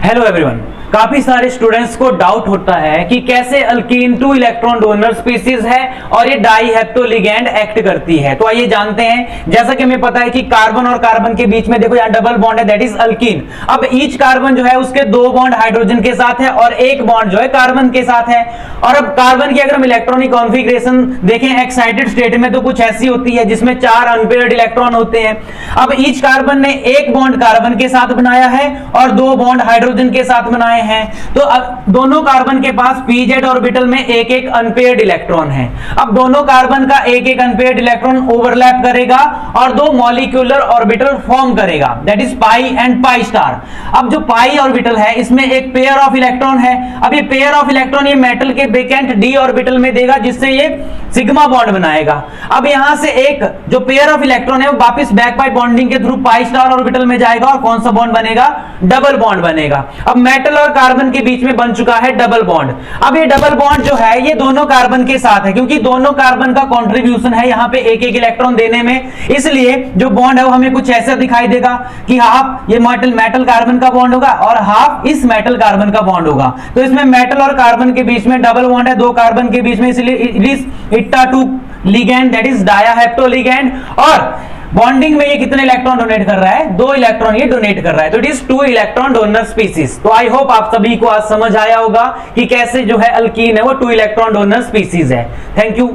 Hello everyone. काफी सारे students को डाउट होता है कि कैसे अल्कीन 2 इलेक्ट्रॉन डोनर स्पीसीज है और ये डाइहेप्टोलिगैंड एक्ट करती है। तो आइए जानते हैं। जैसा कि हमें पता है कि कार्बन और कार्बन के बीच में देखो यहाँ डबल बॉन्ड है, दैट इज अल्कीन। अब ईच कार्बन जो है उसके 2 बॉन्ड हाइड्रोजन के साथ है और 1 बॉन्ड जो है कार्बन के साथ है। और अब कार्बन की अगर हम इलेक्ट्रॉनिक कॉन्फ़िगरेशन देखें एक्साइटेड स्टेट में तो कुछ ऐसी होती है जिसमें 4 अनपेयर्ड इलेक्ट्रॉन होते हैं। अब ईच कार्बन ने 1 बॉन्ड कार्बन के साथ बनाया है और 2 बॉन्ड हाइड्रोजन के साथ बनाए हैं। तो अब दोनों कार्बन के पास pz ऑर्बिटल में एक एक अनपेयर्ड इलेक्ट्रॉन है। अब दोनों कार्बन का एक एक अनपेयर्ड इलेक्ट्रॉन ओवरलैप करेगा और 2 मॉलिक्यूलर ऑर्बिटल फॉर्म करेगा, that is pi and pi star. अब जो पाई ऑर्बिटल है इसमें एक पेयर ऑफ इलेक्ट्रॉन है। अब ये पेयर ऑफ इलेक्ट्रॉन ये मेटल के वेकेंट d ऑर्बिटल में देगा जिससे ये सिग्मा बॉन्ड बनाएगा। अब यहां से एक जो पेयर ऑफ इलेक्ट्रॉन है वो वापस बैक पाई बॉन्डिंग के थ्रू पाई स्टार ऑर्बिटल में जाएगा और कौन सा बॉन्ड बनेगा? डबल बॉन्ड बनेगा। अब मेटल और कार्बन के बीच में बन चुका है डबल बॉन्ड। अब ये डबल बॉन्ड जो है ये दोनों कार्बन के साथ है क्योंकि दोनों कार्बन का कंट्रीब्यूशन है यहां पे एक एक इलेक्ट्रॉन देने में, इसलिए जो बॉन्ड है वो हमें कुछ ऐसा दिखाई देगा कि हाफ ये मेटल कार्बन का बॉन्ड होगा और हाफ इस मेटल कार्बन का बॉन्ड होगा। तो इसमें मेटल और कार्बन के बीच में डबल बॉन्ड है 2 कार्बन के बीच में, इसलिए it is eta two ligand, that is dihapto ligand. और बॉन्डिंग में ये कितने इलेक्ट्रॉन डोनेट कर रहा है? 2 इलेक्ट्रॉन ये डोनेट कर रहा है। तो it is 2 electron donor species. तो आई होप आप सभी को आज समझ आया होगा कि कैसे जो है अल्कीन है वो 2 इलेक्ट्रॉन डोनर स्पीसीज है। Thank you.